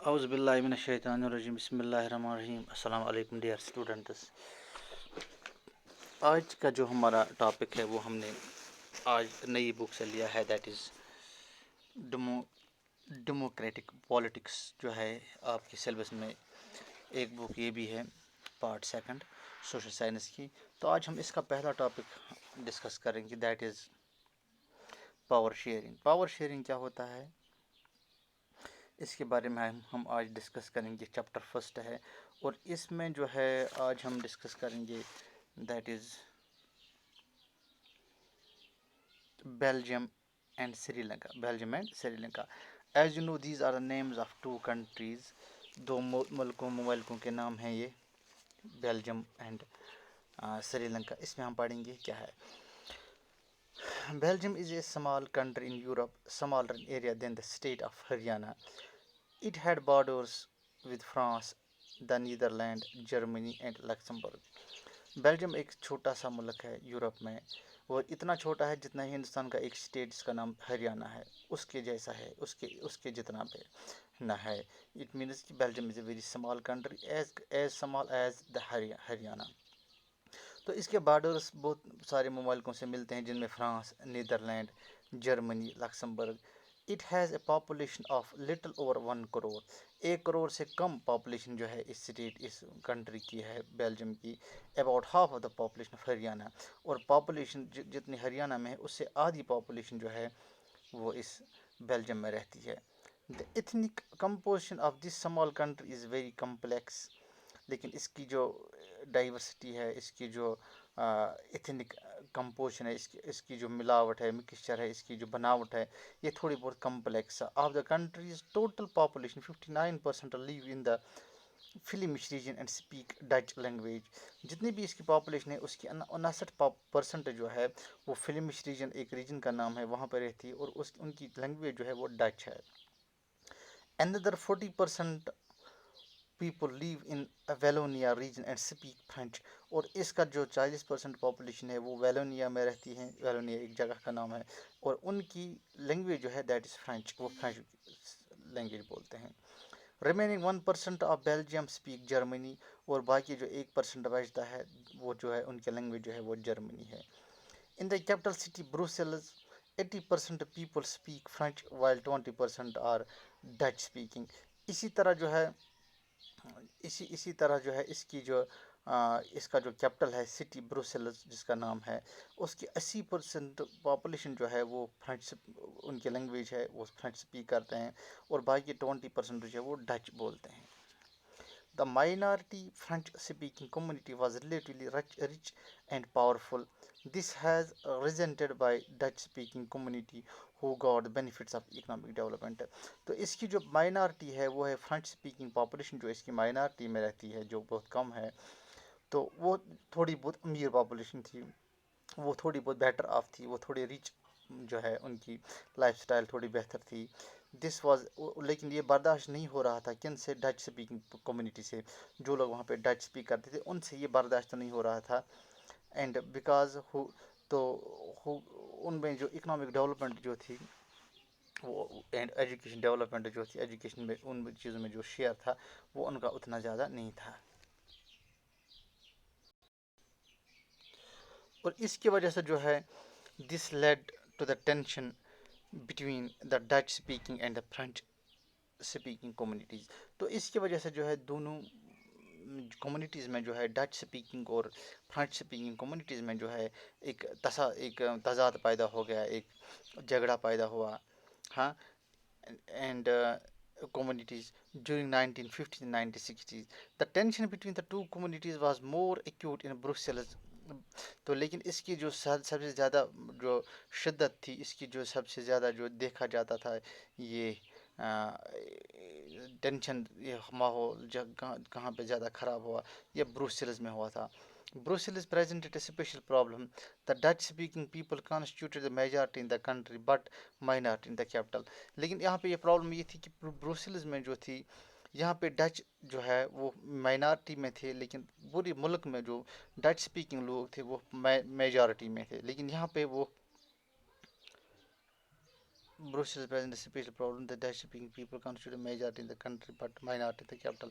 اعوذ باللہ من الشیطان الرجیم بسم اللہ الرحمن الرحیم السلام علیکم ڈیئر اسٹوڈنٹس. آج کا جو ہمارا ٹاپک ہے وہ ہم نے آج نئی بک سے لیا ہے، دیٹ از ڈیموکریٹک پالیٹکس. جو ہے آپ کے سلیبس میں ایک بک یہ بھی ہے، پارٹ سیکنڈ سوشل سائنس کی. تو آج ہم اس کا پہلا ٹاپک ڈسکس کریں گے، that is power sharing. Power sharing کیا ہوتا ہے، اس کے بارے میں ہم آج ڈسکس کریں گے. چیپٹر فرسٹ ہے اور اس میں جو ہے آج ہم ڈسکس کریں گے that is Belgium and Sri Lanka. As you know these are the names of two countries. دو ملکوں کے نام ہیں یہ، بیلجیم اینڈ سری لنکا. اس میں ہم پڑھیں گے کیا ہے. Belgium is a small country in Europe, smaller in area than the state of Haryana. It had borders with France, the Netherlands, Germany and Luxembourg. Belgium ایک چھوٹا سا ملک ہے یورپ میں، اور اتنا چھوٹا ہے جتنا ہی ہندوستان کا ایک اسٹیٹ جس کا نام ہریانہ ہے اس کے جیسا ہے، اس کے جتنا بھی نہ ہے. اٹ مینس کہ Belgium is a very small country, as small as the Haryana. تو اس کے بارڈرس بہت سارے ممالکوں سے ملتے ہیں، جن میں France, Netherland, Germany, Luxembourg. It has a population of little over 1 crore. 1 crore سے کم پاپولیشن جو ہے اس کنٹری کی ہے، بیلجیم کی. About half of the population of Haryana. اور پاپولیشن جتنی ہریانہ میں ہے اس سے آدھی پاپولیشن جو ہے وہ اس بیلجیم میں رہتی ہے. The ethnic composition of this small country is very complex. لیکن اس کی جو ڈائیورسٹی ہے، اس کی جو ایتھنک کمپوزیشن ہے، اس کی جو ملاوٹ ہے، مکسچر ہے، اس کی جو بناوٹ ہے، یہ تھوڑی بہت کمپلیکس ہے. Of the countries total population 59% live in the Flemish region and speak Dutch language. جتنی بھی اس کی پاپولیشن ہے اس کی 59% جو ہے وہ فلمش ریجن، ایک ریجن کا نام ہے، وہاں پہ رہتی ہے، اور ان کی لینگویج جو ہے وہ ڈچ ہے. Another 40% people live in Wallonia region and speak French. اور اس کا جو 40% پاپولیشن ہے وہ ویلونیا میں رہتی ہے. ویلونیا ایک جگہ کا نام ہے، اور ان کی لینگویج جو ہے دیٹ از فرینچ، وہ فرینچ لینگویج بولتے ہیں. Remaining 1% of Belgium speak Germany. اور باقی جو 1% بچتا ہے وہ جو ہے ان کی لینگویج جو ہے وہ جرمنی ہے. In the capital city Brussels 80% people speak French while 20% are Dutch speaking. اسی طرح جو ہے اس کا جو کیپٹل ہے سٹی بروسلز جس کا نام ہے، اس کی 80% پاپولیشن جو ہے وہ فرینچ، ان کی لینگویج ہے وہ فرینچ اسپیک کرتے ہیں، اور باقی 20% جو ہے وہ ڈچ بولتے ہیں. The minority French speaking community was relatively rich and powerful. This has resented by Dutch speaking community who got the benefits of economic development. تو اس کی جو مائنارٹی ہے وہ ہے فرینچ اسپیکنگ پاپولیشن، جو اس کی مائنارٹی میں رہتی ہے جو بہت کم ہے. تو وہ تھوڑی بہت امیر پاپولیشن تھی، وہ تھوڑی بہت بیٹر آف تھی، وہ تھوڑی ریچ جو ہے ان کی لائف سٹائل تھوڑی بہتر تھی. دس واز، لیکن یہ برداشت نہیں ہو رہا تھا کن سے، ڈچ اسپیکنگ کمیونٹی سے. جو لوگ وہاں پہ ڈچ اسپیک کرتے تھے ان سے یہ برداشت نہیں ہو رہا تھا. اینڈ بیکاز ان میں جو اکنامک ڈیولپمنٹ جو تھی وہ، اینڈ ایجوکیشن ڈیولپمنٹ جو تھی، ایجوکیشن میں ان چیزوں میں جو شیئر تھا وہ ان کا اتنا زیادہ نہیں تھا. اور اس کی وجہ سے جو ہے this lead to the tension between the Dutch speaking and the French speaking communities. تو اس کی وجہ سے جو ہے دونوں کمیونٹیز میں جو ہے ڈچ اسپیکنگ اور فرینچ اسپیکنگ کمیونٹیز میں جو ہے ایک تضاد پیدا ہو گیا، ایک جھگڑا پیدا ہوا. ہاں، and communities during 1950s and 1960s. The tension between the two communities was more acute in Brussels. تو لیکن اس کی جو سب سے زیادہ جو شدت تھی، اس کی جو سب سے زیادہ جو دیکھا جاتا تھا یہ ٹینشن، یہ ماحول کہاں پہ زیادہ خراب ہوا، یہ بروسلز میں ہوا تھا. Brussels presented a special problem. The Dutch-speaking people constituted the majority in the country, but minority in the capital. لیکن یہاں پہ یہ پرابلم یہ تھی کہ بروسلز میں جو تھی، یہاں پہ ڈچ جو ہے وہ مائنارٹی میں تھے، لیکن پوری ملک میں جو ڈچ اسپیکنگ لوگ تھے وہ میجارٹی میں تھے. لیکن یہاں پہ وہ Brussels presents a special problem. The Dutch speaking people constitute a majority in the country but minority in the capital.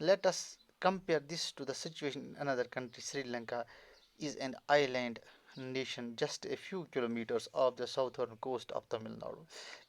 Let us compare this to the situation in another country. Sri Lanka is an island nation just a few kilometers off the southern coast of Tamil Nadu.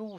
2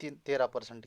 13%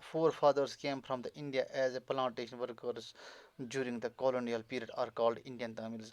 forefathers came from the India as a plantation workers during the colonial period are called Indian Tamils.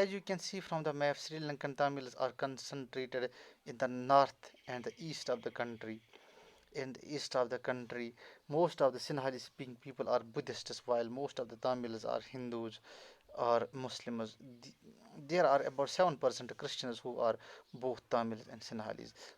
As you can see from the map, Sri Lankan Tamils are concentrated in the north and the east of the country. In the east of the country, most of the Sinhali speaking people are Buddhists, while most of the Tamils are Hindus or Muslims. There are about 7% Christians who are both Tamils and Sinhalese.